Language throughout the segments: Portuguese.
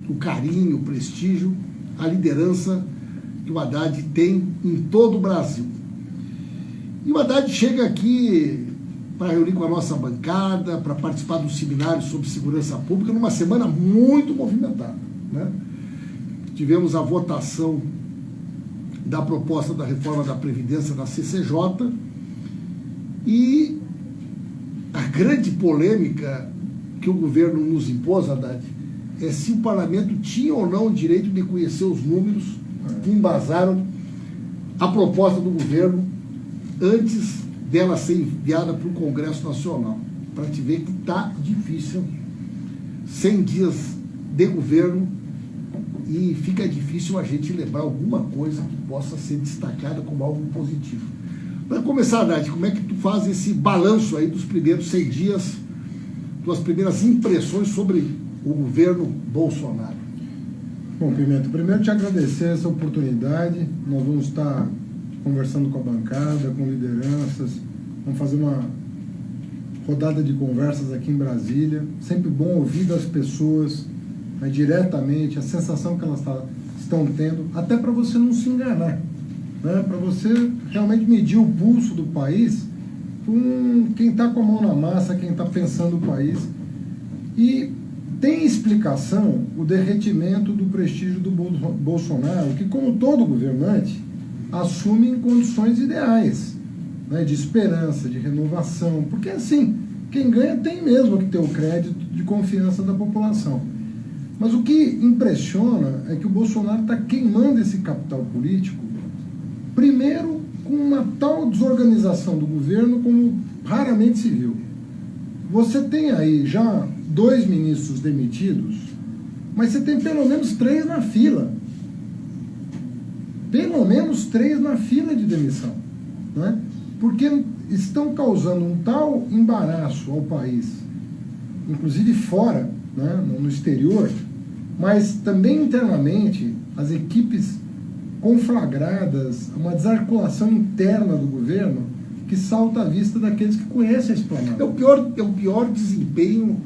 o carinho, o prestígio, a liderança que o Haddad tem em todo o Brasil. E o Haddad chega aqui para reunir com a nossa bancada, para participar do seminário sobre segurança pública, numa semana muito movimentada, né? Tivemos a votação da proposta da reforma da Previdência na CCJ e a grande polêmica que o governo nos impôs, Haddad, é se o parlamento tinha ou não o direito de conhecer os números que embasaram a proposta do governo antes dela ser enviada para o Congresso Nacional. Para te ver que está difícil, 100 dias de governo, e fica difícil a gente lembrar alguma coisa que possa ser destacada como algo positivo. Para começar, Haddad, como é que tu faz esse balanço aí dos primeiros 100 dias, tuas primeiras impressões sobre o governo Bolsonaro? Bom, Pimenta, primeiro te agradecer essa oportunidade. Nós vamos estar conversando com a bancada, com lideranças, vamos fazer uma rodada de conversas aqui em Brasília. Sempre bom ouvir das pessoas, né, diretamente, a sensação que elas estão tendo, até para você não se enganar, né, para você realmente medir o pulso do país com quem está com a mão na massa, quem está pensando o país. E tem explicação o derretimento do prestígio do Bolsonaro, que, como todo governante, assume em condições ideais, né, de esperança, de renovação, porque assim, quem ganha tem mesmo que ter o crédito de confiança da população. Mas o que impressiona é que o Bolsonaro está queimando esse capital político, primeiro com uma tal desorganização do governo como raramente se viu. Você tem aí já 2 ministros demitidos, mas você tem pelo menos 3 na fila. Pelo menos 3 na fila de demissão, né? Porque estão causando um tal embaraço ao país, inclusive fora, né, no exterior, mas também internamente, as equipes conflagradas, uma desarticulação interna do governo que salta à vista daqueles que conhecem a esplanada. É o pior desempenho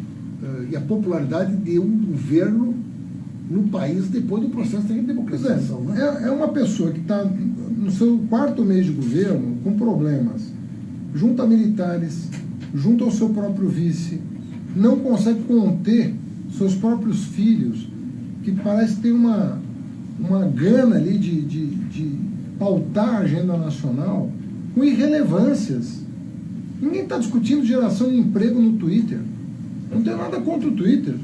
e a popularidade de um governo no país depois do processo de democratização. Né? É uma pessoa que está no seu 4º mês de governo com problemas junto a militares, junto ao seu próprio vice, não consegue conter seus próprios filhos, que parece ter uma gana ali de pautar a agenda nacional com irrelevâncias. Ninguém está discutindo geração de emprego no Twitter. Não tenho nada contra o Twitter,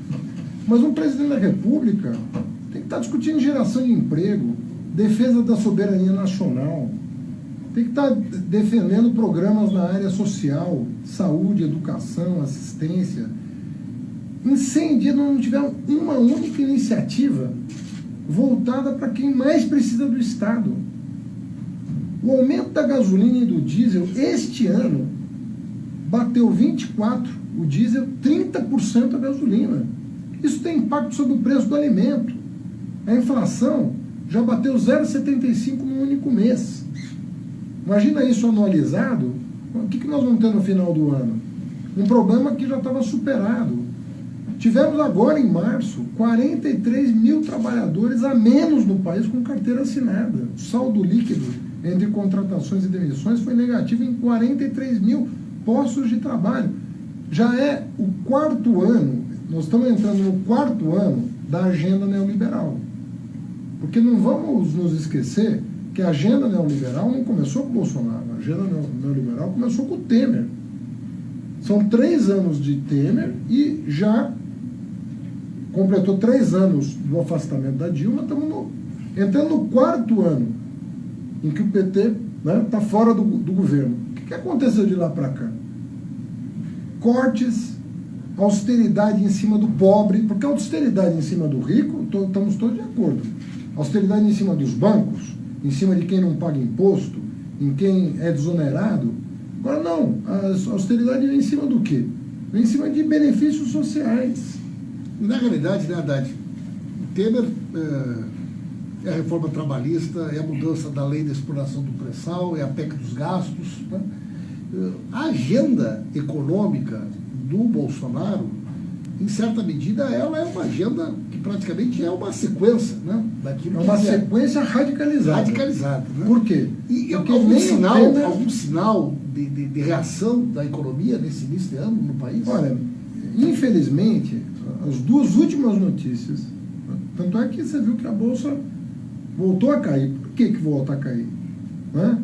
mas um presidente da República tem que estar discutindo geração de emprego, defesa da soberania nacional, tem que estar defendendo programas na área social, saúde, educação, assistência. Em 100 dias não tiveram uma única iniciativa voltada para quem mais precisa do Estado. O aumento da gasolina e do diesel este ano bateu 24%, o diesel 30% a gasolina. Isso tem impacto sobre o preço do alimento. A inflação já bateu 0,75% num único mês. Imagina isso anualizado, o que nós vamos ter no final do ano? Um problema que já estava superado. Tivemos agora, em março, 43 mil trabalhadores a menos no país com carteira assinada. O saldo líquido entre contratações e demissões foi negativo em 43 mil postos de trabalho. Já é o 4º ano, nós estamos entrando no 4º ano da agenda neoliberal. Porque não vamos nos esquecer que a agenda neoliberal não começou com o Bolsonaro, a agenda neoliberal começou com o Temer. São 3 anos de Temer e já completou 3 anos do afastamento da Dilma, estamos entrando no 4º ano em que o PT está fora do governo. O que aconteceu de lá para cá? Cortes, austeridade em cima do pobre, porque a austeridade em cima do rico, estamos todos de acordo. Austeridade em cima dos bancos, em cima de quem não paga imposto, em quem é desonerado. Agora não, a austeridade vem em cima do quê? Vem em cima de benefícios sociais. Na realidade, né, Haddad, o Temer é a reforma trabalhista, é a mudança da lei da exploração do pré-sal, é a PEC dos gastos. Né? A agenda econômica do Bolsonaro em certa medida, ela é uma agenda que praticamente é uma sequência, né? É uma sequência radicalizada. Radicalizada, né? Por quê? E Porque algum sinal de reação da economia nesse início de ano no país? Olha, infelizmente, as duas últimas notícias, tanto é que você viu que a Bolsa voltou a cair. Por que volta a cair? Né?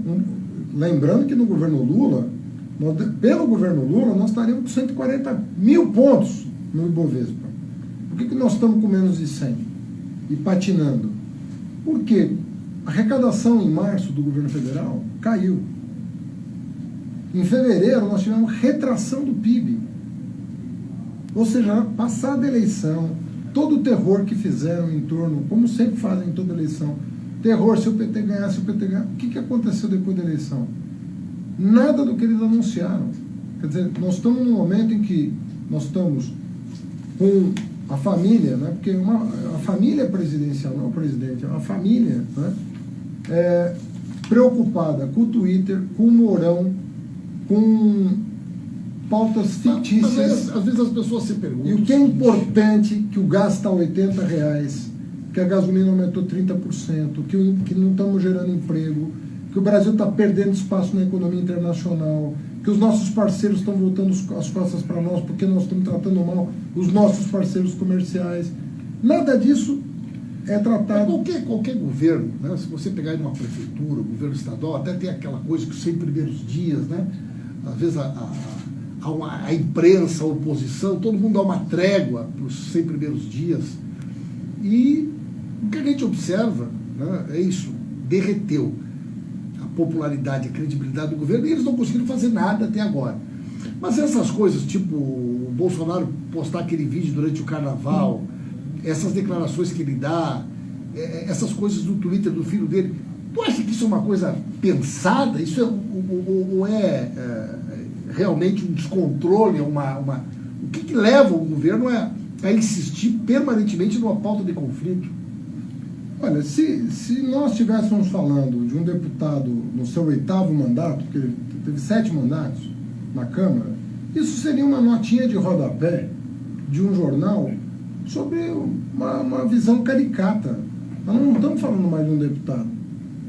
Lembrando que no governo Lula, pelo governo Lula, nós estaríamos com 140 mil pontos no Ibovespa. Por que nós estamos com menos de 100 e patinando? Porque a arrecadação em março do governo federal caiu. Em fevereiro, nós tivemos retração do PIB. Ou seja, passada a eleição, todo o terror que fizeram em torno, como sempre fazem em toda eleição, terror se o PT ganhar, se o PT ganhar. O que aconteceu depois da eleição? Nada do que eles anunciaram. Quer dizer, nós estamos num momento em que nós estamos com a família, né? Porque a família presidencial, não é o presidente, é uma família, né? Preocupada com o Twitter, com o Mourão, com pautas fictícias. Às vezes as pessoas se perguntam. E o que é importante, que o gás está a R$80, que a gasolina aumentou 30%, que não estamos gerando emprego, que o Brasil está perdendo espaço na economia internacional, que os nossos parceiros estão voltando as costas para nós porque nós estamos tratando mal os nossos parceiros comerciais. Nada disso é tratado. Qualquer governo, né? Se você pegar em uma prefeitura, governo estadual, até tem aquela coisa que os 100 primeiros dias, né? Às vezes a imprensa, a oposição, todo mundo dá uma trégua para os 100 primeiros dias. E o que a gente observa, né, é isso, derreteu a popularidade, a credibilidade do governo, e eles não conseguiram fazer nada até agora. Mas essas coisas, tipo o Bolsonaro postar aquele vídeo durante o carnaval, essas declarações que ele dá, essas coisas do Twitter do filho dele, tu acha que isso é uma coisa pensada? Isso é realmente um descontrole? O que leva o governo a insistir permanentemente numa pauta de conflito? Olha, se nós estivéssemos falando de um deputado no seu 8º mandato, porque ele teve 7 mandatos na Câmara, isso seria uma notinha de rodapé de um jornal sobre uma visão caricata. Nós não estamos falando mais de um deputado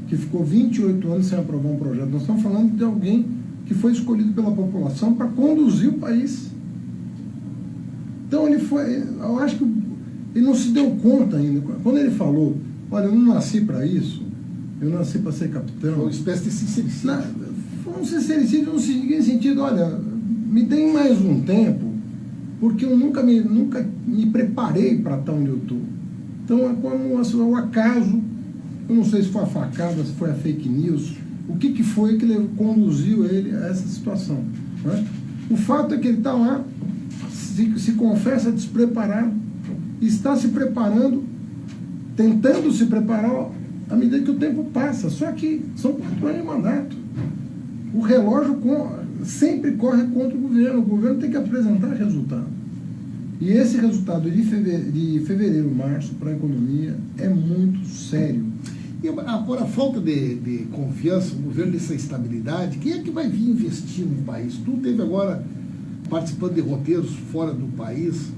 que ficou 28 anos sem aprovar um projeto. Nós estamos falando de alguém que foi escolhido pela população para conduzir o país. Então eu acho que ele não se deu conta ainda. Quando ele falou, olha, eu não nasci para isso, eu nasci para ser capitão. Foi uma espécie de sincericídio. Foi um sincericídio no seguinte sentido, olha, me deem mais um tempo, porque eu nunca me preparei para estar onde eu estou. Então é como o acaso, eu não sei se foi a facada, se foi a fake news, o que foi que conduziu ele a essa situação. Né? O fato é que ele está lá, se confessa despreparado, está se preparando, tentando se preparar à medida que o tempo passa. Só que são 4 anos de mandato. O relógio sempre corre contra o governo tem que apresentar resultado. E esse resultado de fevereiro, março, para a economia é muito sério. E agora, a falta de confiança no governo, dessa estabilidade, quem é que vai vir investir no país? Tu teve agora participando de roteiros fora do país.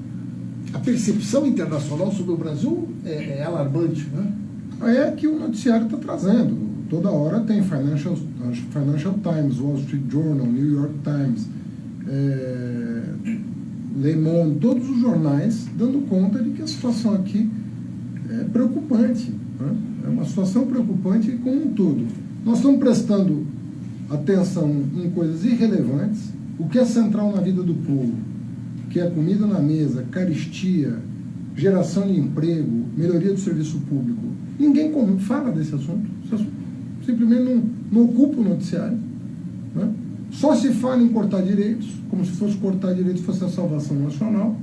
A percepção internacional sobre o Brasil é alarmante, né? É que o noticiário está trazendo. Toda hora tem Financial Times, Wall Street Journal, New York Times, Le Monde, todos os jornais dando conta de que a situação aqui é preocupante. Né? É uma situação preocupante como um todo. Nós estamos prestando atenção em coisas irrelevantes. O que é central na vida do povo, que é comida na mesa, caristia, geração de emprego, melhoria do serviço público. Ninguém fala desse assunto. Esse assunto simplesmente não ocupa o noticiário. Né? Só se fala em cortar direitos, como se fosse cortar direitos fosse a salvação nacional.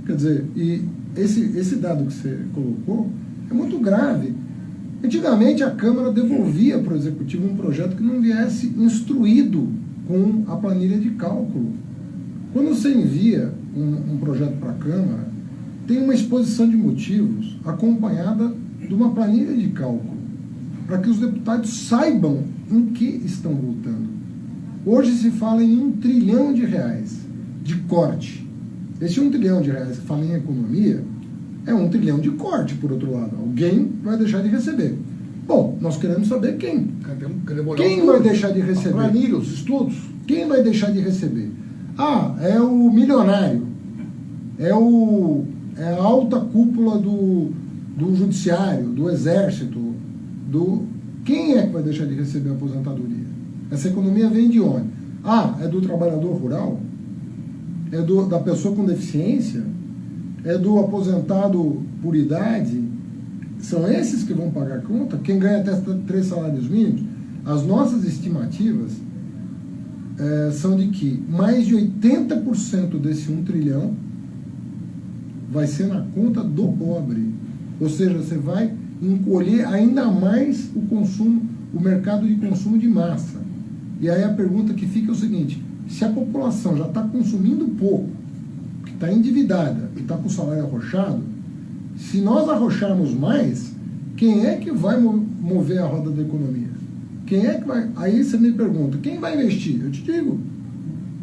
Quer dizer, e esse dado que você colocou é muito grave. Antigamente a Câmara devolvia para o Executivo um projeto que não viesse instruído com a planilha de cálculo. Quando você envia um projeto para a Câmara, tem uma exposição de motivos acompanhada de uma planilha de cálculo, para que os deputados saibam em que estão votando. Hoje se fala em R$1 trilhão de corte. Esse 1 trilhão de reais que fala em economia é 1 trilhão de corte, por outro lado. Alguém vai deixar de receber. Bom, nós queremos saber quem. Quem vai deixar de receber? Planilha, os estudos. Quem vai deixar de receber? Ah, é o milionário. É a alta cúpula do judiciário, do exército. Quem é que vai deixar de receber a aposentadoria? Essa economia vem de onde? Ah, é do trabalhador rural? É da pessoa com deficiência? É do aposentado por idade? São esses que vão pagar a conta? Quem ganha até 3 salários mínimos? As nossas estimativas são de que mais de 80% desse 1 trilhão vai ser na conta do pobre. Ou seja, você vai encolher ainda mais o consumo, o mercado de consumo de massa. E aí a pergunta que fica é o seguinte: se a população já está consumindo pouco, que está endividada e está com o salário arrochado, se nós arrocharmos mais, quem é que vai mover a roda da economia? Quem é que vai? Aí você me pergunta, quem vai investir? Eu te digo,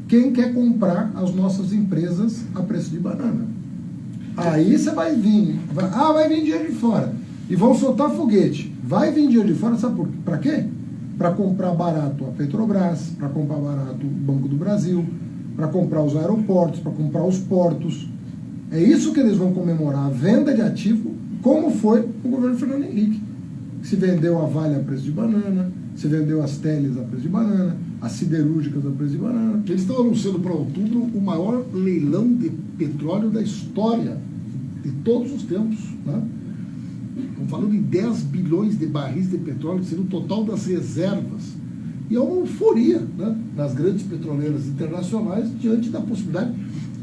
quem quer comprar as nossas empresas a preço de banana. Aí você vai vir, vai vir dinheiro de fora. E vão soltar foguete. Vai vir dinheiro de fora, sabe para quê? Para comprar barato a Petrobras, para comprar barato o Banco do Brasil, para comprar os aeroportos, para comprar os portos. É isso que eles vão comemorar, a venda de ativo, como foi o governo Fernando Henrique. Se vendeu a Vale a preço de banana, se vendeu as Teles a preço de banana, as siderúrgicas a preço de banana. Eles estão anunciando para outubro o maior leilão de petróleo da história, de todos os tempos. Né? Estão falando em 10 bilhões de barris de petróleo, que seria o total das reservas. E é uma euforia, né, nas grandes petroleiras internacionais diante da possibilidade.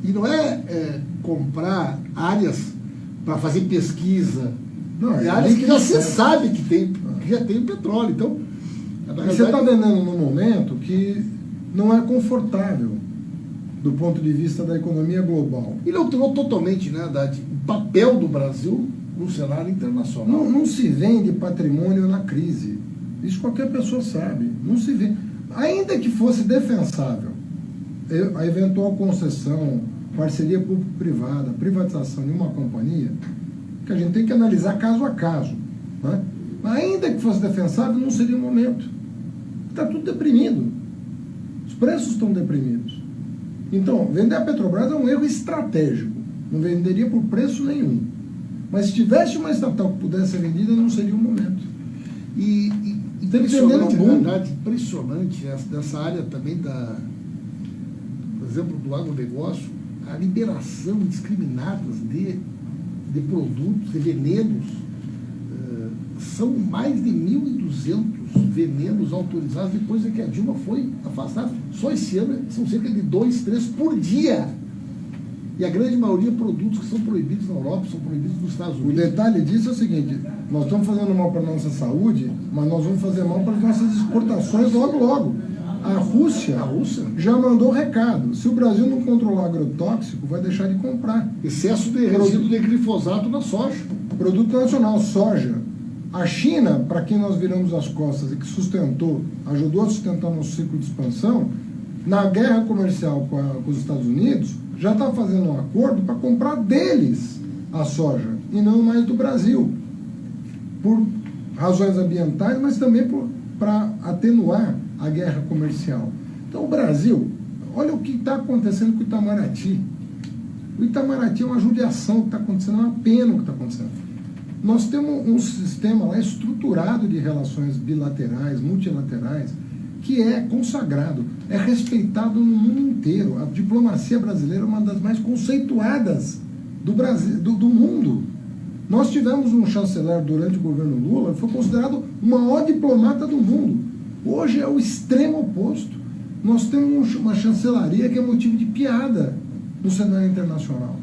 E não é comprar áreas para fazer pesquisa. Não, é áreas que já se sabe que já tem petróleo. Então, você está vendendo num momento que não é confortável do ponto de vista da economia global. Ele alterou totalmente, né, Haddad, o papel do Brasil no cenário internacional. Não se vende patrimônio na crise. Isso qualquer pessoa sabe. Não se vende. Ainda que fosse defensável a eventual concessão, parceria público-privada, privatização de uma companhia, que a gente tem que analisar caso a caso. Né? Mas ainda que fosse defensável, não seria o momento. Está tudo deprimido. Os preços estão deprimidos. Então, vender a Petrobras é um erro estratégico. Não venderia por preço nenhum. Mas se tivesse uma estatal que pudesse ser vendida, não seria o momento. E impressionante, na verdade, impressionante dessa área também por exemplo, do agronegócio, a liberação indiscriminada de produtos, de venenos. São mais de 1.200 venenos autorizados depois que a Dilma foi afastada. Só esse ano são cerca de 2, 3 por dia. E a grande maioria produtos que são proibidos na Europa, são proibidos nos Estados Unidos. O detalhe disso é o seguinte: nós estamos fazendo mal para a nossa saúde, mas nós vamos fazer mal para as nossas exportações logo, logo. A Rússia já mandou recado. Se o Brasil não controlar agrotóxico, vai deixar de comprar. Excesso de resíduo de glifosato na soja. Produto nacional, soja. A China, para quem nós viramos as costas e que sustentou, ajudou a sustentar nosso ciclo de expansão, na guerra comercial com os Estados Unidos, já está fazendo um acordo para comprar deles a soja, e não mais do Brasil. Por razões ambientais, mas também para atenuar a guerra comercial. Então o Brasil, olha o que está acontecendo com o Itamaraty. O Itamaraty é uma judiação que está acontecendo, é uma pena o que está acontecendo. Nós temos um sistema lá estruturado de relações bilaterais, multilaterais, que é consagrado, é respeitado no mundo inteiro. A diplomacia brasileira é uma das mais conceituadas do Brasil, do mundo. Nós tivemos um chanceler durante o governo Lula, que foi considerado o maior diplomata do mundo. Hoje é o extremo oposto. Nós temos uma chancelaria que é motivo de piada no cenário internacional.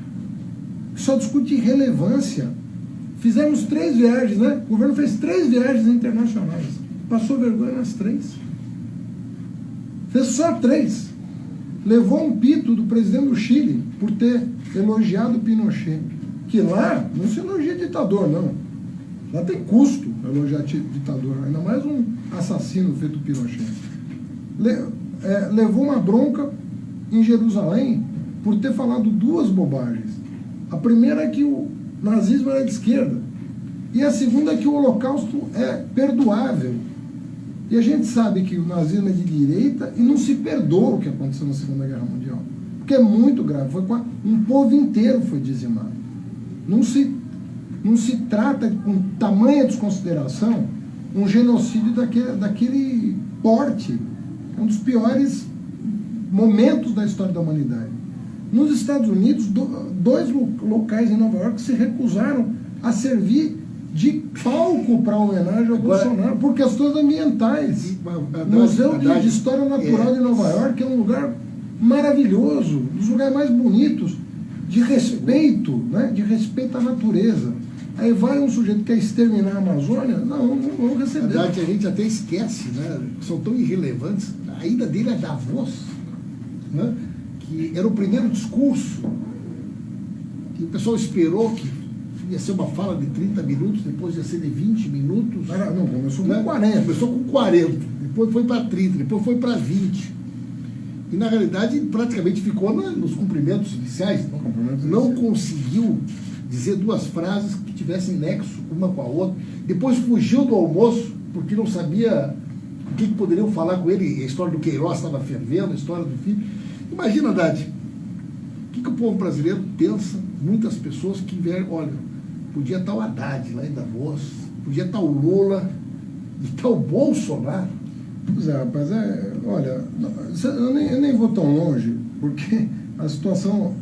Só discute relevância. Fizemos 3 viagens, né? O governo fez 3 viagens internacionais. Passou vergonha nas 3. Fez só 3. Levou um pito do presidente do Chile por ter elogiado Pinochet. Que lá não se elogia ditador, não. Lá tem custo elogiar ditador. Ainda mais um assassino feito Pinochet. Levou uma bronca em Jerusalém por ter falado duas bobagens. A primeira é que o nazismo era de esquerda. E a segunda é que o Holocausto é perdoável. E a gente sabe que o nazismo é de direita e não se perdoa o que aconteceu na Segunda Guerra Mundial. Porque é muito grave. Um povo inteiro foi dizimado. Não se trata com tamanha desconsideração um genocídio daquele porte. É um dos piores momentos da história da humanidade. Nos Estados Unidos, dois locais em Nova York se recusaram a servir de palco para homenagem ao Bolsonaro por questões ambientais. O Museu de História Natural de Nova York é um lugar maravilhoso, um dos lugares mais bonitos, de respeito, né? De respeito à natureza. Aí vai um sujeito que quer exterminar a Amazônia, não vamos receber. Na verdade, a gente até esquece, né? São tão irrelevantes. A ida dele a Davos, né? Que era o primeiro discurso, que o pessoal esperou que ia ser uma fala de 30 minutos, depois ia ser de 20 minutos. Não, começou com 40. Começou com 40, depois foi para 30, depois foi para 20. E, na realidade, praticamente ficou nos cumprimentos iniciais. Não conseguiu dizer duas frases que tivessem nexo uma com a outra. Depois fugiu do almoço, porque não sabia o que poderiam falar com ele. A história do Queiroz estava fervendo, a história do filho. Imagina, Haddad, o que o povo brasileiro pensa, muitas pessoas que vieram, olha, podia estar o Haddad lá em Davos, podia estar o Lula, e estar o Bolsonaro. Pois é, rapaz, olha, eu nem vou tão longe, porque a situação...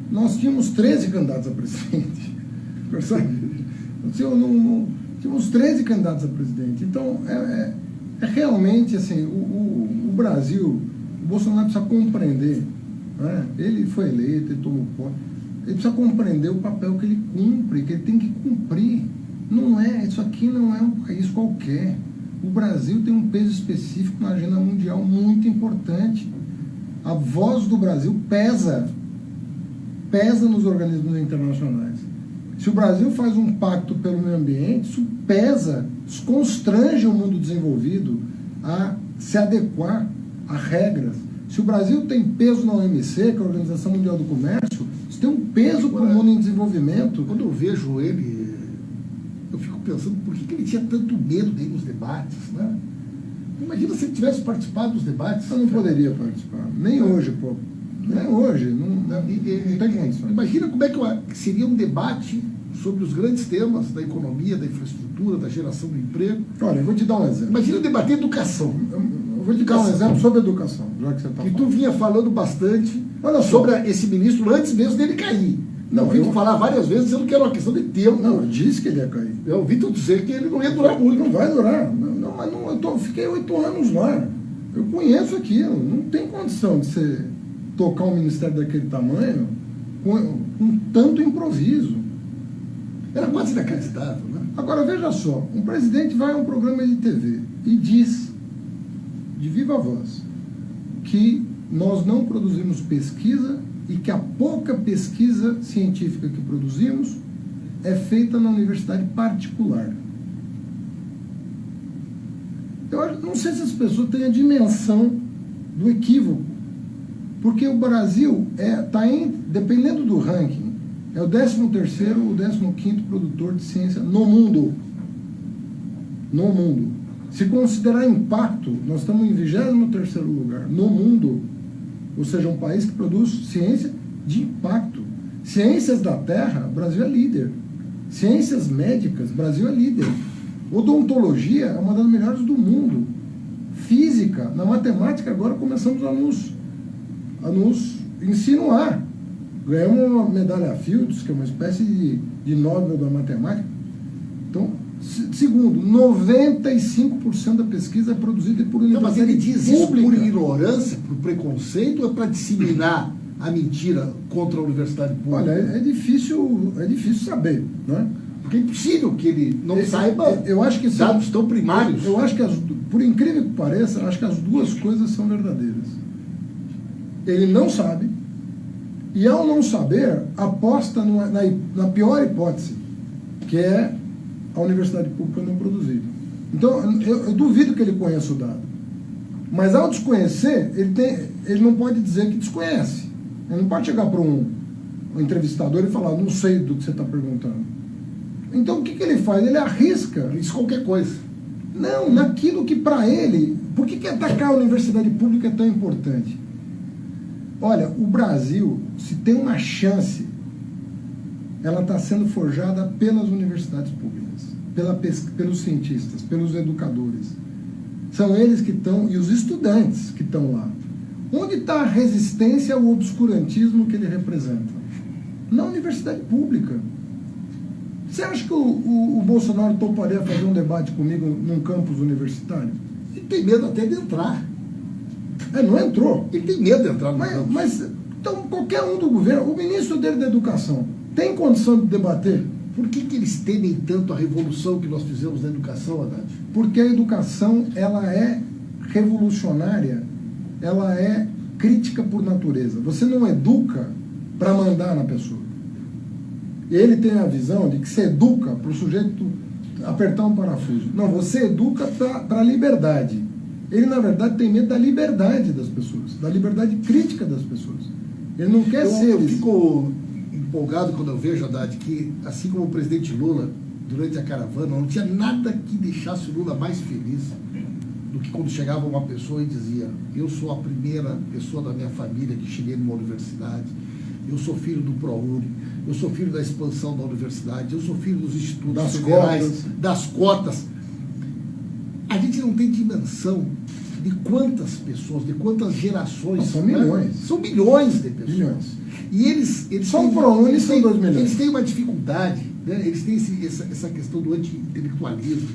Nós tínhamos 13 candidatos a presidente, percebe? Tínhamos 13 candidatos a presidente. Então, é realmente, assim, o Brasil, o Bolsonaro precisa compreender, né? Ele foi eleito, ele tomou posse, ele precisa compreender o papel que ele cumpre, que ele tem que cumprir. Isso aqui não é um país qualquer. O Brasil tem um peso específico na agenda mundial muito importante. A voz do Brasil pesa nos organismos internacionais. Se o Brasil faz um pacto pelo meio ambiente, isso pesa, isso constrange o mundo desenvolvido a se adequar a regras. Se o Brasil tem peso na OMC, que é a Organização Mundial do Comércio, isso tem um peso para o mundo em desenvolvimento. Quando eu vejo ele, eu fico pensando por que ele tinha tanto medo de ir nos debates, né? Imagina se ele tivesse participado dos debates. Eu não poderia participar, nem hoje, pô. Nem hoje, não tem condições. Imagina como é que seria um debate sobre os grandes temas da economia, da infraestrutura, da geração do emprego. Olha, eu vou te dar um exemplo. Imagina debater educação. Eu vou te dar um exemplo sobre educação, já que você está falando. Tu vinha falando bastante sobre esse ministro antes mesmo dele cair. Eu vi tu falar várias vezes dizendo que era uma questão de tempo. Não, eu disse que ele ia cair. Eu ouvi tu dizer que ele não ia durar muito. Não vai durar. Eu fiquei 8 anos lá. Eu conheço aquilo. Não tem condição de você tocar um ministério daquele tamanho com tanto improviso. Era quase inacreditável, né? Agora, veja só, um presidente vai a um programa de TV e diz, de viva voz, que nós não produzimos pesquisa e que a pouca pesquisa científica que produzimos é feita na universidade particular. Eu não sei se as pessoas têm a dimensão do equívoco, porque o Brasil está dependendo do ranking, é o 13º ou 15º produtor de ciência no mundo. No mundo. Se considerar impacto, nós estamos em 23º lugar no mundo. Ou seja, um país que produz ciência de impacto. Ciências da terra, Brasil é líder. Ciências médicas, Brasil é líder. Odontologia é uma das melhores do mundo. Física, na matemática, agora começamos a nos insinuar. Ganhamos uma medalha Fields, que é uma espécie de Nobel da matemática. Então, segundo, 95% da pesquisa é produzida por universidade pública. Mas ele diz isso por ignorância, por preconceito, ou é para disseminar a mentira contra a universidade pública? Olha, é difícil saber, né? Porque é impossível que ele não saiba dados tão primários. Eu acho que, por incrível que pareça, acho que as duas coisas são verdadeiras. Ele não sabe, e ao não saber, aposta na pior hipótese, que é a universidade pública não produzir. Então, eu duvido que ele conheça o dado. Mas ao desconhecer, ele não pode dizer que desconhece. Ele não pode chegar para um entrevistador e falar, não sei do que você está perguntando. Então, o que ele faz? Ele arrisca. Ele diz qualquer coisa. Não, naquilo que para ele... Por que atacar a universidade pública é tão importante? Olha, o Brasil, se tem uma chance, ela está sendo forjada pelas universidades públicas, pelos cientistas, pelos educadores. São eles que estão, e os estudantes que estão lá. Onde está a resistência ao obscurantismo que ele representa? Na universidade pública. Você acha que o Bolsonaro toparia fazer um debate comigo num campus universitário? Ele tem medo até de entrar. Não entrou. Ele tem medo de entrar no campus. Mas, então, qualquer um do governo, o ministro dele da Educação, tem condição de debater? Por que eles temem tanto a revolução que nós fizemos na educação, Haddad? Porque a educação, ela é revolucionária, ela é crítica por natureza. Você não educa para mandar na pessoa. Ele tem a visão de que se educa para o sujeito apertar um parafuso. Não, você educa para a liberdade. Ele, na verdade, tem medo da liberdade das pessoas, da liberdade crítica das pessoas. Ele não quer ser... Eu fico empolgado quando eu vejo, Haddad, que, assim como o presidente Lula, durante a caravana, não tinha nada que deixasse o Lula mais feliz do que quando chegava uma pessoa e dizia: eu sou a primeira pessoa da minha família que cheguei numa universidade, eu sou filho do ProUni, eu sou filho da expansão da universidade, eu sou filho dos institutos federais, das cotas. A gente não tem dimensão de quantas pessoas, de quantas gerações. São milhões. São milhões de pessoas. Milhões. E eles só o ProUni são 2 milhões. Eles têm uma dificuldade, né? Eles têm essa questão do anti-intelectualismo,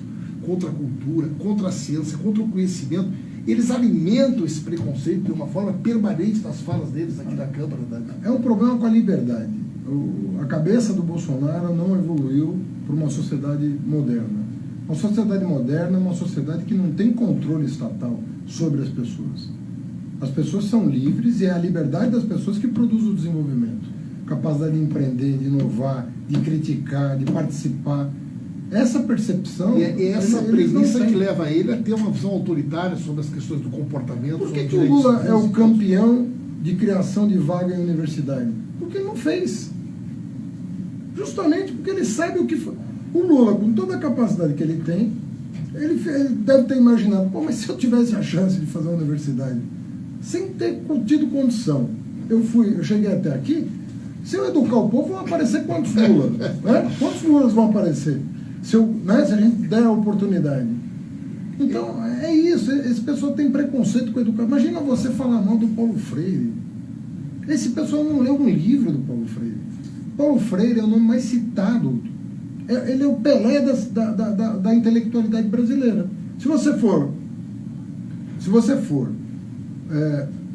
contra a cultura, contra a ciência, contra o conhecimento. Eles alimentam esse preconceito de uma forma permanente nas falas deles aqui na Câmara. Né? É um problema com a liberdade. A cabeça do Bolsonaro não evoluiu para uma sociedade moderna. Uma sociedade moderna é uma sociedade que não tem controle estatal sobre as pessoas. As pessoas são livres e é a liberdade das pessoas que produz o desenvolvimento. Capacidade de empreender, de inovar, de criticar, de participar. Essa percepção... É essa premissa que leva ele a ter uma visão autoritária sobre as questões do comportamento. Por que o Lula é o campeão de criação de vaga em universidade? Porque ele não fez. Justamente porque ele sabe o que foi. O Lula, com toda a capacidade que ele tem, ele deve ter imaginado, mas se eu tivesse a chance de fazer uma universidade, sem ter tido condição, eu cheguei até aqui, se eu educar o povo, vão aparecer quantos Lulas? Né? Quantos Lulas vão aparecer? Se a gente der a oportunidade. Então, é isso. Esse pessoal tem preconceito com a educação. Imagina você falar mal do Paulo Freire. Esse pessoal não leu um livro do Paulo Freire. Paulo Freire é o nome mais citado. Ele é o Pelé da intelectualidade brasileira. Se você for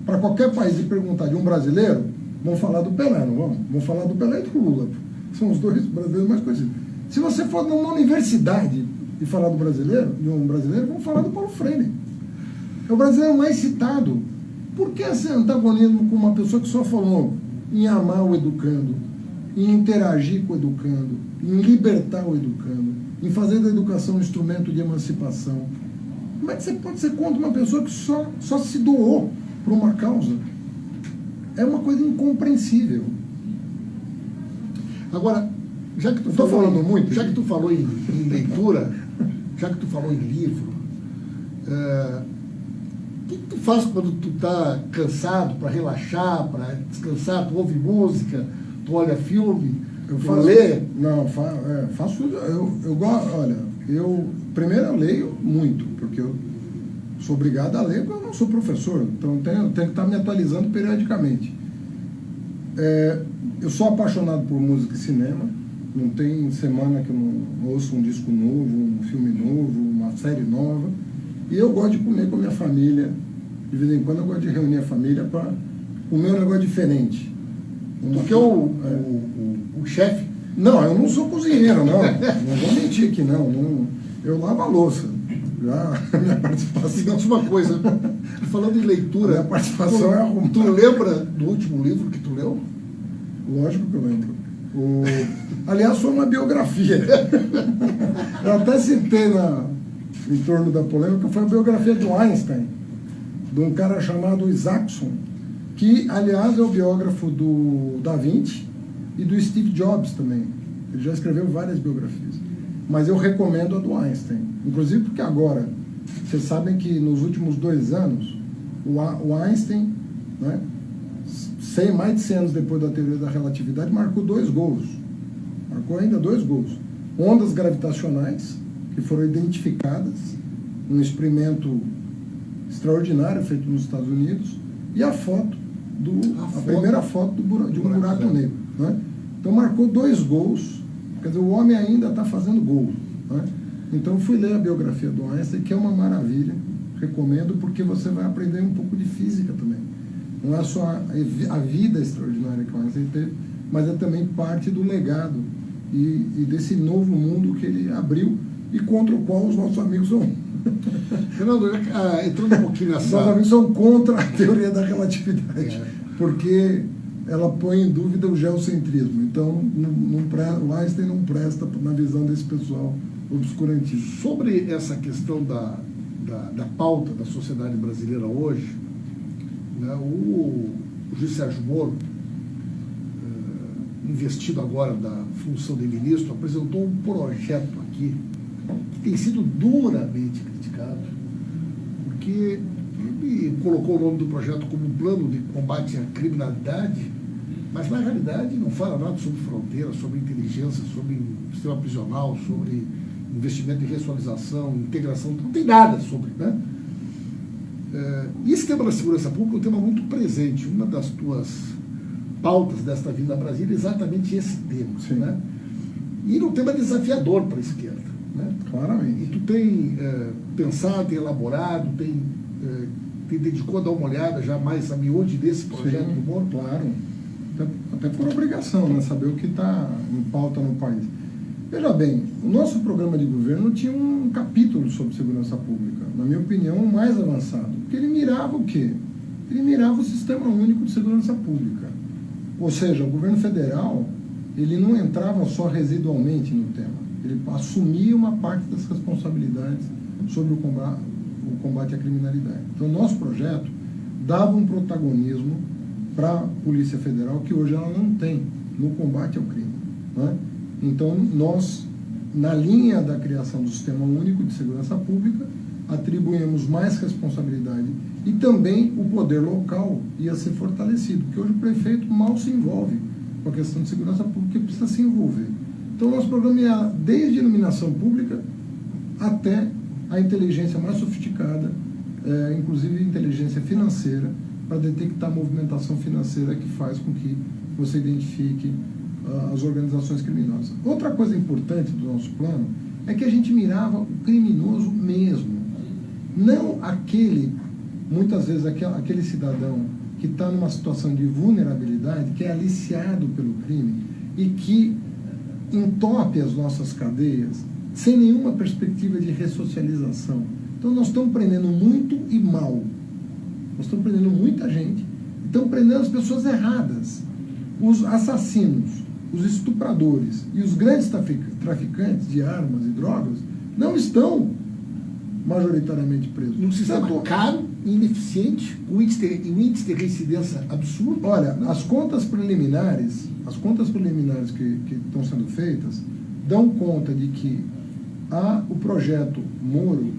para qualquer país e perguntar de um brasileiro, vão falar do Pelé, não vão? Vão falar do Pelé e do Lula. São os dois brasileiros mais conhecidos. Se você for numa universidade e falar de um brasileiro, vão falar do Paulo Freire. É o brasileiro mais citado. Por que esse antagonismo com uma pessoa que só falou em amar o educando, em interagir com o educando, em libertar o educando, em fazer da educação um instrumento de emancipação? Como é que você pode ser contra uma pessoa que só se doou por uma causa? É uma coisa incompreensível. Agora, já que tu falou em leitura, já que tu falou em livro, o que tu faz quando tu tá cansado, para relaxar, para descansar? Tu ouve música, tu olha filme, tu lê? Não, faço. Primeiro eu leio muito, porque eu sou obrigado a ler, porque eu não sou professor, então tenho que estar me atualizando periodicamente. Eu sou apaixonado por música e cinema. Não tem semana que eu não ouço um disco novo, um filme novo, uma série nova. E eu gosto de comer com a minha família. De vez em quando eu gosto de reunir a família para comer um negócio diferente. Porque o chefe... Não, eu não sou cozinheiro, não. Não vou mentir aqui, não. Eu lavo a louça. Já a minha participação... Uma coisa, falando em leitura... A minha participação é arrumada. Tu lembra do último livro que tu leu? Lógico que eu lembro. Aliás, foi uma biografia. Eu até citei em torno da polêmica, foi a biografia do Einstein, de um cara chamado Isaacson. que, aliás, é o biógrafo do Da Vinci e do Steve Jobs também. Ele já escreveu várias biografias. Mas eu recomendo a do Einstein. Inclusive porque agora, vocês sabem que nos últimos 2 anos, o Einstein, né, mais de 100 anos depois da teoria da relatividade, marcou 2 gols. Marcou ainda 2 gols. Ondas gravitacionais, que foram identificadas, um experimento extraordinário feito nos Estados Unidos, e a primeira foto de um buraco negro. Né? Então marcou 2 gols, quer dizer, o homem ainda está fazendo gol. Né? Então eu fui ler a biografia do Einstein, que é uma maravilha, recomendo, porque você vai aprender um pouco de física também. Não é só a vida extraordinária que o Einstein teve, mas é também parte do legado e desse novo mundo que ele abriu e contra o qual os nossos amigos são. Fernando, entrando um pouquinho nessa... Os nossos amigos são contra a teoria da relatividade, porque ela põe em dúvida o geocentrismo. Então, o Einstein não presta na visão desse pessoal obscurantista. Sobre essa questão da pauta da sociedade brasileira hoje, né, o juiz Sérgio Moro, investido agora da função de ministro, apresentou um projeto aqui que tem sido duramente criticado, porque ele colocou o nome do projeto como um plano de combate à criminalidade, mas na realidade não fala nada sobre fronteira, sobre inteligência, sobre sistema prisional, sobre investimento em ressocialização, integração, não tem nada sobre, né? E esse tema da segurança pública é um tema muito presente. Uma das tuas pautas desta vinda a Brasília é exatamente esse tema, né? E um tema desafiador para a esquerda, né? Claramente. E tu tem pensado, tem elaborado, tem dedicou a dar uma olhada já mais a miúde desse projeto do Moro? Claro. Até por obrigação, né? Saber o que está em pauta no país. Veja bem, o nosso programa de governo tinha um capítulo sobre segurança pública, na minha opinião, o mais avançado. Porque ele mirava o quê? Ele mirava o Sistema Único de Segurança Pública. Ou seja, o governo federal, ele não entrava só residualmente no tema. Ele assumia uma parte das responsabilidades sobre o combate à criminalidade. Então, o nosso projeto dava um protagonismo para a Polícia Federal que hoje ela não tem no combate ao crime, né? Então, nós, na linha da criação do Sistema Único de Segurança Pública, atribuímos mais responsabilidade e também o poder local ia ser fortalecido, porque hoje o prefeito mal se envolve com a questão de segurança pública e precisa se envolver. Então, nosso programa ia desde a iluminação pública até a inteligência mais sofisticada, inclusive inteligência financeira, para detectar a movimentação financeira que faz com que você identifique as organizações criminosas. Outra coisa importante do nosso plano é que a gente mirava o criminoso mesmo, não muitas vezes aquele cidadão que está numa situação de vulnerabilidade, que é aliciado pelo crime e que entope as nossas cadeias sem nenhuma perspectiva de ressocialização. Então nós estamos prendendo muito e mal. Nós estamos prendendo muita gente, estamos prendendo as pessoas erradas, os assassinos, os estupradores e os grandes traficantes de armas e drogas não estão majoritariamente presos. Num sistema caro, ineficiente, um índice de reincidência absurdo. Olha, as contas preliminares que estão sendo feitas dão conta de que o projeto Moro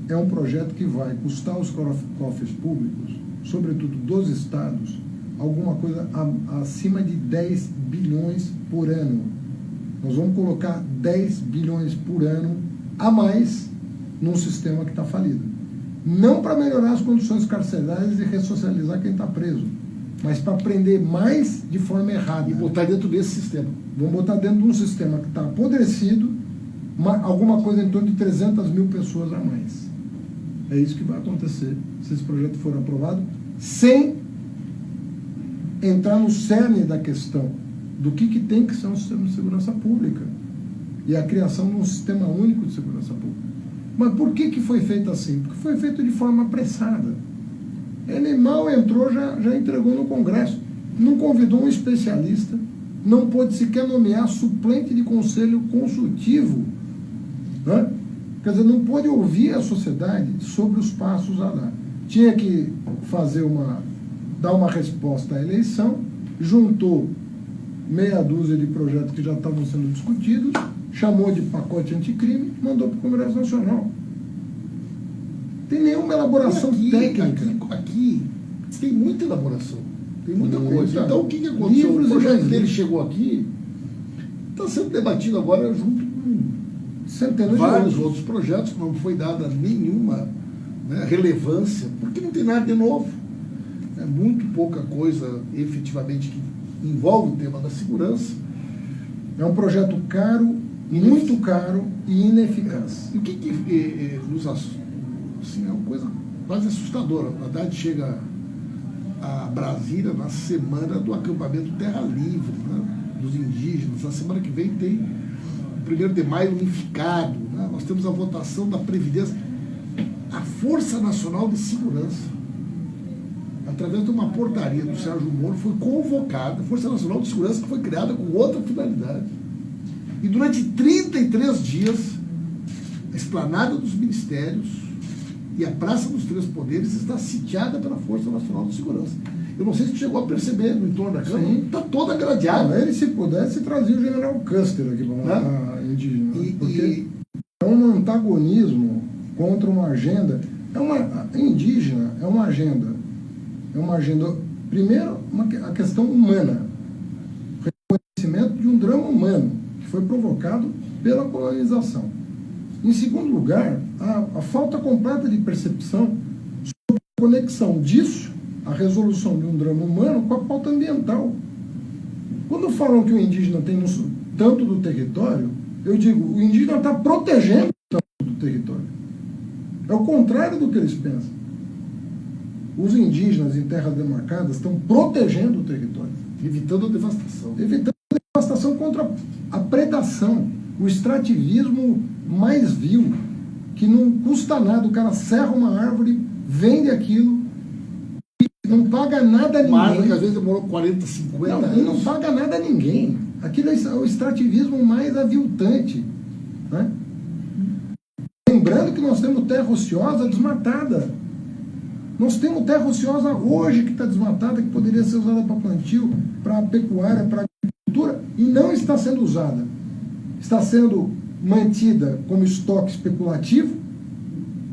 é um projeto que vai custar aos cofres públicos, sobretudo dos estados, alguma coisa acima de 10 bilhões por ano. Nós vamos colocar 10 bilhões por ano a mais num sistema que está falido. Não para melhorar as condições carcerárias e ressocializar quem está preso, mas para prender mais de forma errada. E botar dentro desse sistema. Vamos botar dentro de um sistema que está apodrecido, alguma coisa em torno de 300 mil pessoas a mais. É isso que vai acontecer se esse projeto for aprovado, sem entrar no cerne da questão do que tem que ser um sistema de segurança pública e a criação de um sistema único de segurança pública. Mas por que foi feito assim? Porque foi feito de forma apressada. Ele mal entrou, já entregou no Congresso. Não convidou um especialista, não pôde sequer nomear suplente de conselho consultivo, né? Quer dizer, não pôde ouvir a sociedade sobre os passos a dar. Tinha que dar uma resposta à eleição, juntou meia dúzia de projetos que já estavam sendo discutidos, chamou de pacote anticrime, mandou para o Congresso Nacional. Tem nenhuma elaboração técnica. Aqui tem muita elaboração, tem muita coisa. Então, o que aconteceu? Livros O projeto e dele chegou aqui, está sendo debatido agora junto com centenas vários de outros projetos, que não foi dada nenhuma, né, relevância, porque não tem nada de novo. É muito pouca coisa, efetivamente, que envolve o tema da segurança. É um projeto caro, muito caro e ineficaz. E o que nos assusta? Assim, é uma coisa quase assustadora. A Haddad chega a Brasília na semana do acampamento Terra Livre, né, dos indígenas. Na semana que vem tem o 1º de maio unificado. Né? Nós temos a votação da Previdência. A Força Nacional de Segurança, através de uma portaria do Sérgio Moro, foi convocada, a Força Nacional de Segurança, que foi criada com outra finalidade. E durante 33 dias, a esplanada dos ministérios e a Praça dos Três Poderes está sitiada pela Força Nacional de Segurança. Eu não sei se chegou a perceber no entorno da Câmara, está toda gradeada. Ele, se pudesse, trazia o general Custer aqui para matar indígena. Porque é um antagonismo contra uma agenda. Indígena é uma agenda. É uma agenda, primeiro, a questão humana. Reconhecimento de um drama humano que foi provocado pela colonização. Em segundo lugar, a falta completa de percepção sobre a conexão disso, a resolução de um drama humano, com a pauta ambiental. Quando falam que o indígena tem tanto do território, eu digo, o indígena está protegendo tanto do território. É o contrário do que eles pensam. Os indígenas em terras demarcadas estão protegendo o território. Evitando a devastação. Evitando a devastação contra a predação. O extrativismo mais vil, que não custa nada. O cara serra uma árvore, vende aquilo, e não paga nada a ninguém. Uma árvore que às vezes demorou 40, 50 anos. E não paga nada a ninguém. Aquilo é o extrativismo mais aviltante. Né? Lembrando que nós temos terra ociosa desmatada. Nós temos terra ociosa hoje que está desmatada, que poderia ser usada para plantio, para pecuária, para agricultura, e não está sendo usada. Está sendo mantida como estoque especulativo,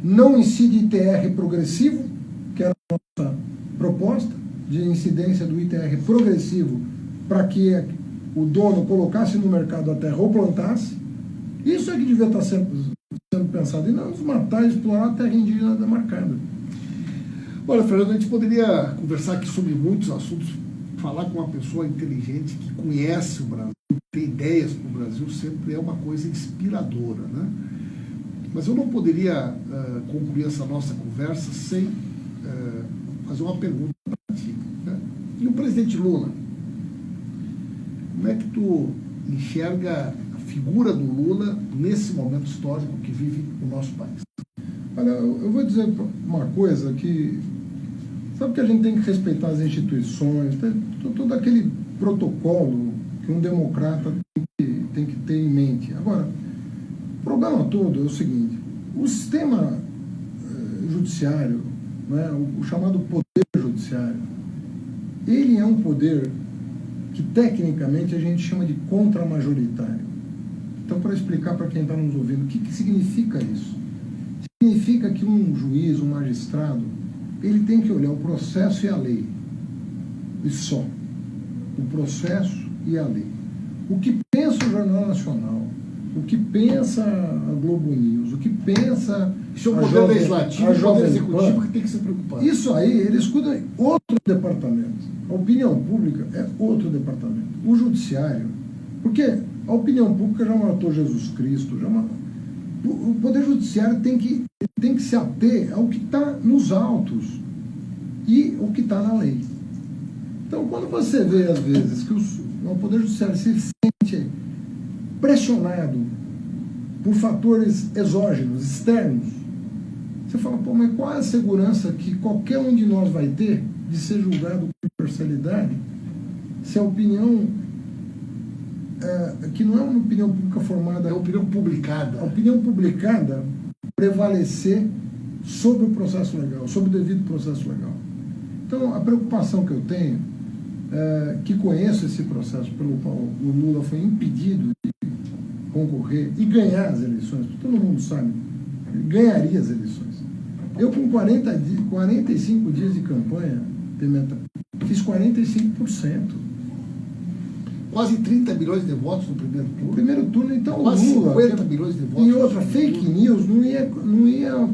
não incide ITR progressivo, que era a nossa proposta, de incidência do ITR progressivo, para que o dono colocasse no mercado a terra ou plantasse. Isso é que devia estar sendo pensado, e não desmatar e explorar a terra indígena demarcada. Olha, Fernando, a gente poderia conversar aqui sobre muitos assuntos, falar com uma pessoa inteligente que conhece o Brasil, tem ideias para o Brasil, sempre é uma coisa inspiradora, né? Mas eu não poderia concluir essa nossa conversa sem fazer uma pergunta para ti, né? E o presidente Lula? Como é que tu enxerga a figura do Lula nesse momento histórico que vive o nosso país? Olha, eu vou dizer uma coisa que... Sabe que a gente tem que respeitar as instituições, todo aquele protocolo que um democrata tem que ter em mente. Agora, o problema todo é o seguinte: o sistema judiciário, né, o chamado poder judiciário, ele é um poder que tecnicamente a gente chama de contramajoritário. Então, para explicar para quem está nos ouvindo, o que significa isso? Significa que um juiz, um magistrado, ele tem que olhar o processo e a lei. E só. O processo e a lei. O que pensa o Jornal Nacional, o que pensa a Globo News, o que pensa isso é o poder legislativo, o poder executivo que tem que se preocupar. Isso aí, eles cuidam de outro departamento. A opinião pública é outro departamento. O judiciário, porque a opinião pública já matou Jesus Cristo, o poder judiciário tem que se ater ao que está nos autos e o que está na lei. Então, quando você vê, às vezes, que o poder judiciário se sente pressionado por fatores exógenos, externos, você fala, pô, mas qual é a segurança que qualquer um de nós vai ter de ser julgado por parcialidade se a opinião, que não é uma opinião pública formada, é uma opinião publicada. A opinião publicada prevalecer sobre o processo legal, sobre o devido processo legal. Então, a preocupação que eu tenho, que conheço esse processo pelo qual o Lula foi impedido de concorrer e ganhar as eleições, porque todo mundo sabe, ganharia as eleições. Eu, com 45 dias de campanha, Pimenta, fiz 45%. Quase 30 milhões de votos no primeiro turno. No primeiro turno, então, quase Lula... 50 milhões de votos. E outra, fake news não ia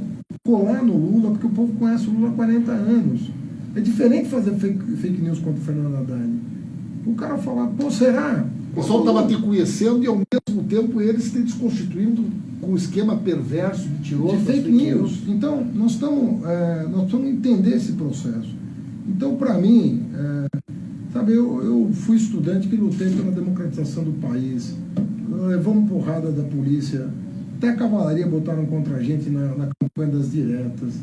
colar no Lula, porque o povo conhece o Lula há 40 anos. É diferente fazer fake news contra o Fernando Haddad. O cara falar, pô, será? O pessoal estava te conhecendo e, ao mesmo tempo, eles se desconstituindo com um esquema perverso, mentiroso. De fake news. Então, nós estamos entender esse processo. Então, para mim, sabe, eu fui estudante que lutei pela democratização do país, levamos porrada da polícia, até a cavalaria botaram contra a gente na campanha das diretas,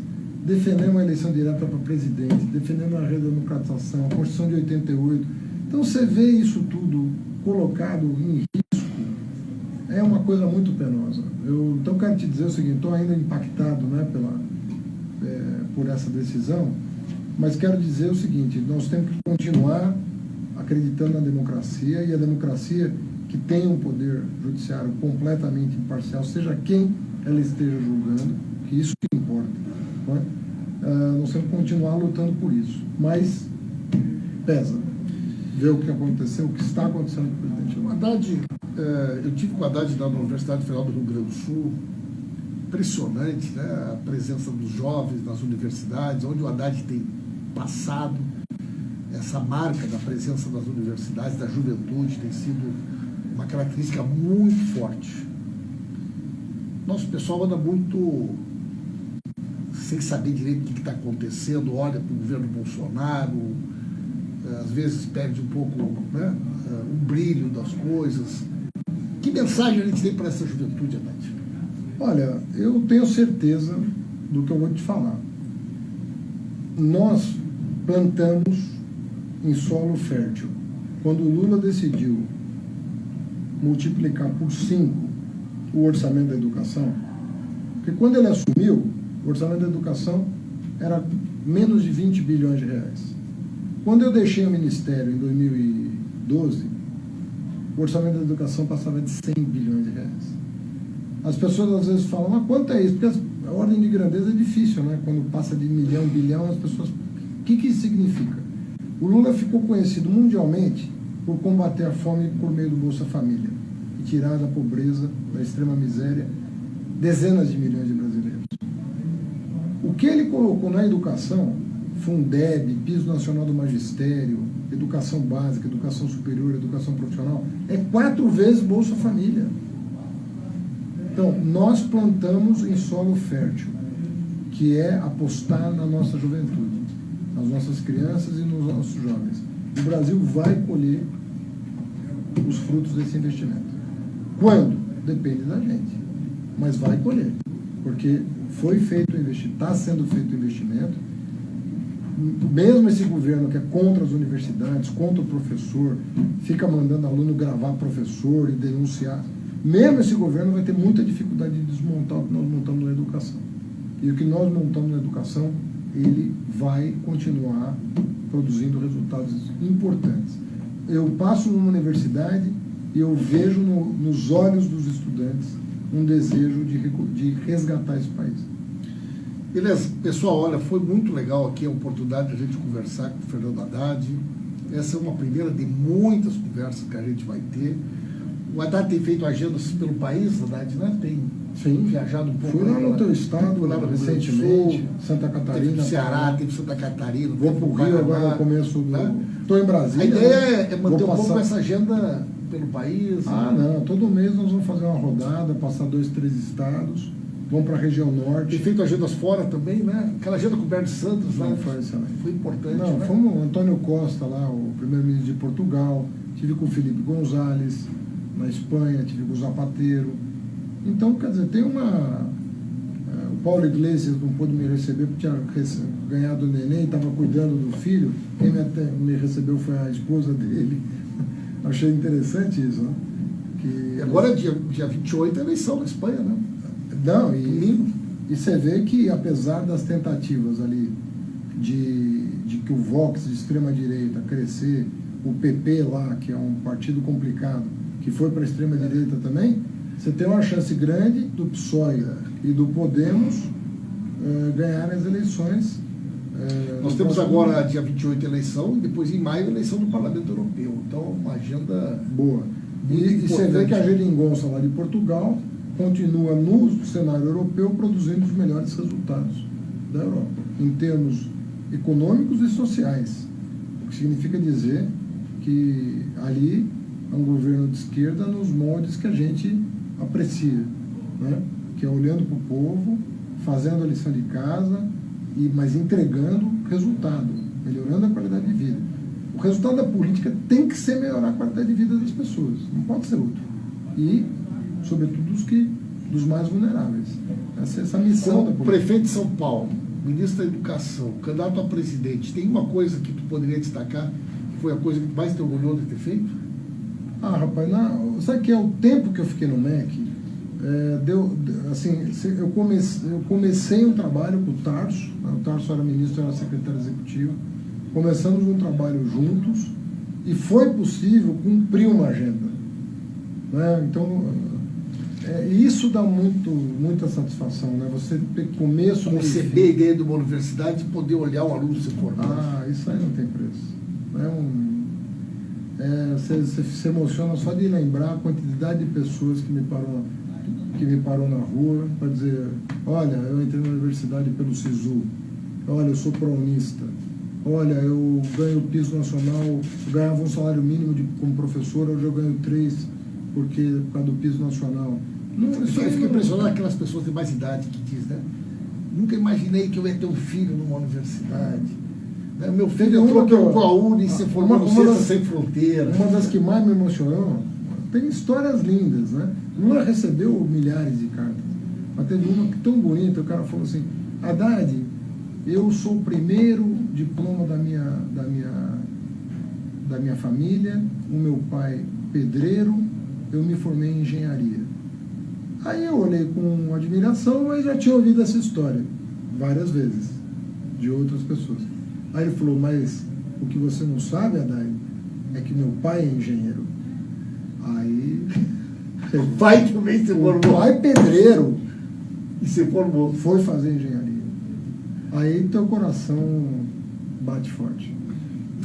defendemos a eleição direta para presidente, defendemos a redemocratização, a Constituição de 88. Então, você vê isso tudo colocado em risco, é uma coisa muito penosa. Então, quero te dizer o seguinte, estou ainda impactado, né, por essa decisão, mas quero dizer o seguinte, nós temos que continuar acreditando na democracia, e a democracia que tem um poder judiciário completamente imparcial, seja quem ela esteja julgando, que isso que importa. Né? Nós temos que continuar lutando por isso. Mas pesa ver o que aconteceu, o que está acontecendo com o presidente Lula. Haddad, eu tive com o Haddad na Universidade Federal do Rio Grande do Sul. Impressionante, né? A presença dos jovens nas universidades, onde o Haddad tem passado, essa marca da presença das universidades, da juventude, tem sido uma característica muito forte. Nosso pessoal anda muito sem saber direito o que está acontecendo, olha para o governo Bolsonaro, às vezes perde um pouco, né, o brilho das coisas. Que mensagem a gente tem para essa juventude, Haddad? Olha, eu tenho certeza do que eu vou te falar. Nós plantamos em solo fértil. Quando o Lula decidiu multiplicar por 5 o orçamento da educação, porque quando ele assumiu, o orçamento da educação era menos de 20 bilhões de reais. Quando eu deixei o Ministério em 2012, o orçamento da educação passava de 100 bilhões de reais. As pessoas às vezes falam, mas quanto é isso? Porque a ordem de grandeza é difícil, né? Quando passa de milhão, bilhão, as pessoas... O que isso significa? O Lula ficou conhecido mundialmente por combater a fome por meio do Bolsa Família e tirar da pobreza, da extrema miséria, dezenas de milhões de brasileiros. O que ele colocou na educação, Fundeb, Piso Nacional do Magistério, educação básica, educação superior, educação profissional, é 4 vezes Bolsa Família. Então, nós plantamos em solo fértil, que é apostar na nossa juventude, nas nossas crianças e nos nossos jovens. O Brasil vai colher os frutos desse investimento. Quando? Depende da gente. Mas vai colher. Porque foi feito o investimento, está sendo feito o investimento. Mesmo esse governo que é contra as universidades, contra o professor, fica mandando aluno gravar professor e denunciar. Mesmo esse governo vai ter muita dificuldade de desmontar o que nós montamos na educação. E o que nós montamos na educação, ele vai continuar produzindo resultados importantes. Eu passo numa universidade e eu vejo nos olhos dos estudantes um desejo de resgatar esse país. Beleza, pessoal, olha, foi muito legal aqui a oportunidade de a gente conversar com o Fernando Haddad. Essa é uma primeira de muitas conversas que a gente vai ter. O Haddad tem feito agendas pelo país, Haddad, né? Tem viajado um pouco. Fui lá no teu estado, lá no recentemente, Sul, Santa Catarina. Teve no Ceará, teve Santa Catarina. Vou para o Rio agora no começo do... Né? Estou em Brasília. A ideia é manter vou um pouco essa agenda pelo país. Ah, não. Todo mês nós vamos fazer uma rodada, passar 2, 3 estados. Vamos para a região norte. Tem feito agendas fora também, né? Aquela agenda com o Bernie Santos lá. Foi excelente. Foi importante. Não, né? fomos o Antônio Costa lá, o primeiro-ministro de Portugal. Tive com o Felipe González na Espanha, tive com o Zapatero. Então, quer dizer, tem uma... O Paulo Iglesias não pôde me receber porque tinha ganhado o neném, estava cuidando do filho. Quem me recebeu foi a esposa dele. Achei interessante isso, né? E agora, dia 28, é eleição na Espanha, né? Não, e você vê que apesar das tentativas ali de que o Vox de extrema-direita crescer, o PP lá, que é um partido complicado, que foi para a extrema-direita também, você tem uma chance grande do PSOE e do Podemos ganharem as eleições. Nós temos agora, dia 28, eleição, e depois em maio, eleição do Parlamento Europeu. Então, uma agenda boa. E você vê que a geringonça lá de Portugal continua no cenário europeu produzindo os melhores resultados da Europa, em termos econômicos e sociais. O que significa dizer que ali é um governo de esquerda nos moldes que a gente aprecia, né? Que é olhando para o povo, fazendo a lição de casa, mas entregando resultado, melhorando a qualidade de vida. O resultado da política tem que ser melhorar a qualidade de vida das pessoas, não pode ser outro. E, sobretudo, dos mais vulneráveis. Essa missão da política. Prefeito de São Paulo, ministro da Educação, candidato a presidente, tem uma coisa que tu poderia destacar, que foi a coisa que mais te orgulhou de ter feito? Ah, rapaz, sabe que é o tempo que eu fiquei no MEC? Eu comecei um trabalho com o Tarso, né? O Tarso era ministro, eu era secretário executivo, começamos um trabalho juntos e foi possível cumprir uma agenda, né? Então, isso dá muita satisfação, né? Você ter começo... Conceber a ideia de uma universidade e poder olhar o aluno se formar. Ah, isso aí não tem preço. Você se emociona só de lembrar a quantidade de pessoas que me parou na rua para dizer: olha, eu entrei na universidade pelo SISU, olha, eu sou prounista, olha, eu ganho piso nacional, eu ganhava um salário mínimo como professor, hoje eu ganho 3 por causa do piso nacional. Eu fico impressionado aquelas pessoas de mais idade que dizem, né? Nunca imaginei que eu ia ter um filho numa universidade. Meu filho entrou com a UNE e se formou no Ciências Sem Fronteiras. Uma das que mais me emocionou, tem histórias lindas, né? Lula recebeu milhares de cartas, mas teve uma que tão bonita, o cara falou assim: Haddad, eu sou o primeiro diploma da minha família, o meu pai pedreiro, eu me formei em engenharia. Aí eu olhei com admiração, mas já tinha ouvido essa história várias vezes, de outras pessoas. Aí ele falou: mas o que você não sabe, Haddad, é que meu pai é engenheiro. Aí... O pai também se formou. O pai pedreiro. E se formou. Foi fazer engenharia. Aí teu coração bate forte.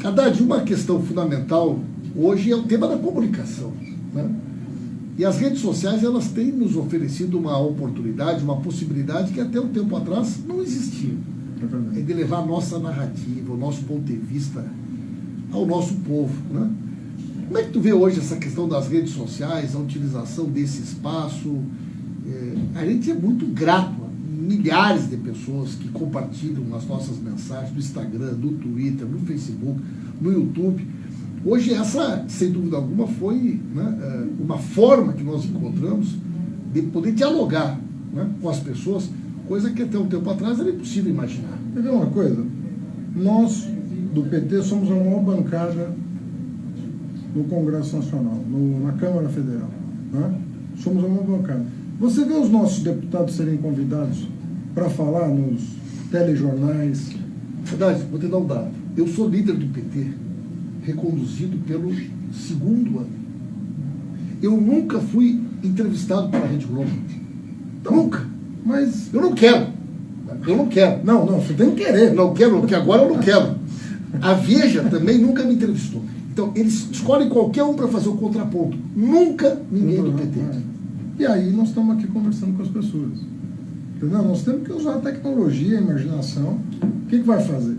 Haddad, uma questão fundamental hoje é o tema da comunicação, né? E as redes sociais, elas têm nos oferecido uma oportunidade, uma possibilidade que até um tempo atrás não existia. É de levar a nossa narrativa, o nosso ponto de vista ao nosso povo, né? Como é que tu vê hoje essa questão das redes sociais, a utilização desse espaço? A gente é muito grato a milhares de pessoas que compartilham as nossas mensagens no Instagram, no Twitter, no Facebook, no YouTube. Hoje essa, sem dúvida alguma, foi, né, uma forma que nós encontramos de poder dialogar, né, com as pessoas, coisa que até um tempo atrás era impossível imaginar. Quer ver uma coisa? Nós, do PT, somos a maior bancada no Congresso Nacional, na Câmara Federal, né? Somos a maior bancada. Você vê os nossos deputados serem convidados para falar nos telejornais? Verdade, vou te dar um dado. Eu sou líder do PT, reconduzido pelo 2º ano. Eu nunca fui entrevistado pela Rede Globo. Nunca. Mas eu não quero. Eu não quero. Não, você tem que querer. Não quero, porque agora eu não quero. A Veja também nunca me entrevistou. Então, eles escolhem qualquer um para fazer o contraponto. Nunca ninguém do PT. E aí nós estamos aqui conversando com as pessoas. Entendeu? Nós temos que usar a tecnologia, a imaginação. O que vai fazer?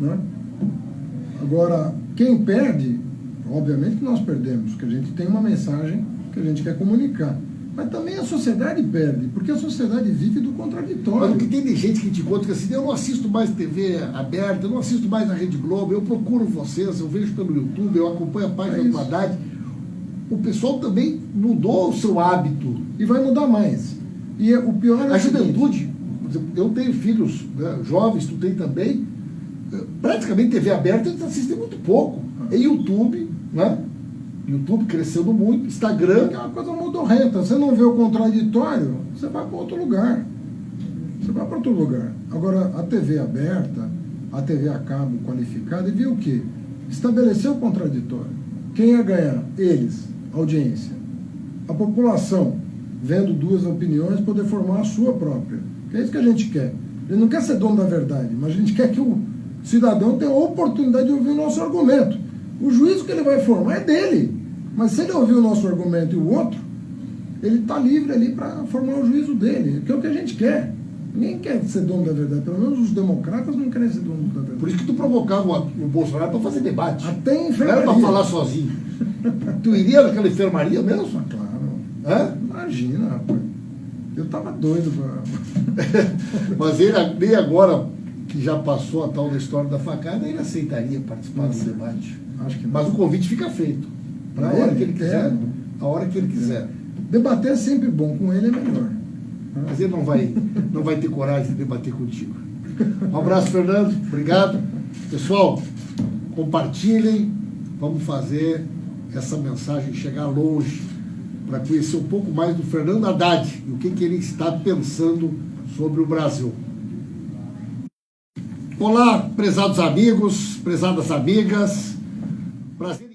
Né? Agora, quem perde, obviamente que nós perdemos, porque a gente tem uma mensagem que a gente quer comunicar. Mas também a sociedade perde, porque a sociedade vive do contraditório. Mas o que tem de gente que te conta que assim, eu não assisto mais TV aberta, eu não assisto mais a Rede Globo, eu procuro vocês, eu vejo pelo YouTube, eu acompanho a página do Haddad. O pessoal também mudou o seu hábito. E vai mudar mais. E o pior é a juventude. Eu tenho filhos, né, jovens, tu tem também. Praticamente TV aberta eles assistem muito pouco. É YouTube, né? YouTube crescendo muito, Instagram. É uma coisa modorrenta. Você não vê o contraditório, você vai para outro lugar. Você vai para outro lugar. Agora, a TV aberta, a TV a cabo qualificada e viu o quê? Estabeleceu o contraditório. Quem ia ganhar? Eles, audiência. A população, vendo duas opiniões, poder formar a sua própria. Que é isso que a gente quer. Ele não quer ser dono da verdade, mas a gente quer que o cidadão tenha a oportunidade de ouvir o nosso argumento. O juízo que ele vai formar é dele. Mas se ele ouvir o nosso argumento e o outro, ele está livre ali para formar o juízo dele, que é o que a gente quer. Ninguém quer ser dono da verdade, pelo menos os democratas não querem ser dono da verdade. Por isso que tu provocava o Bolsonaro para fazer debate. Até em Não enfermaria. era para falar sozinho. Tu iria naquela enfermaria mesmo? Ah, claro. Hã? Imagina, rapaz. Eu tava doido pra... Mas ele, nem agora, que já passou a tal da história da facada, ele aceitaria participar do debate. Acho que não. Mas o convite fica feito. Para a Pra hora ele, que ele quiser. é. A hora que ele quiser. Debater é sempre bom, com ele é melhor. Mas ele não vai ter coragem de debater contigo. Um abraço, Fernando. Obrigado. Pessoal, compartilhem. Vamos fazer essa mensagem chegar longe para conhecer um pouco mais do Fernando Haddad e o que ele está pensando sobre o Brasil. Olá, prezados amigos, prezadas amigas. Prazer.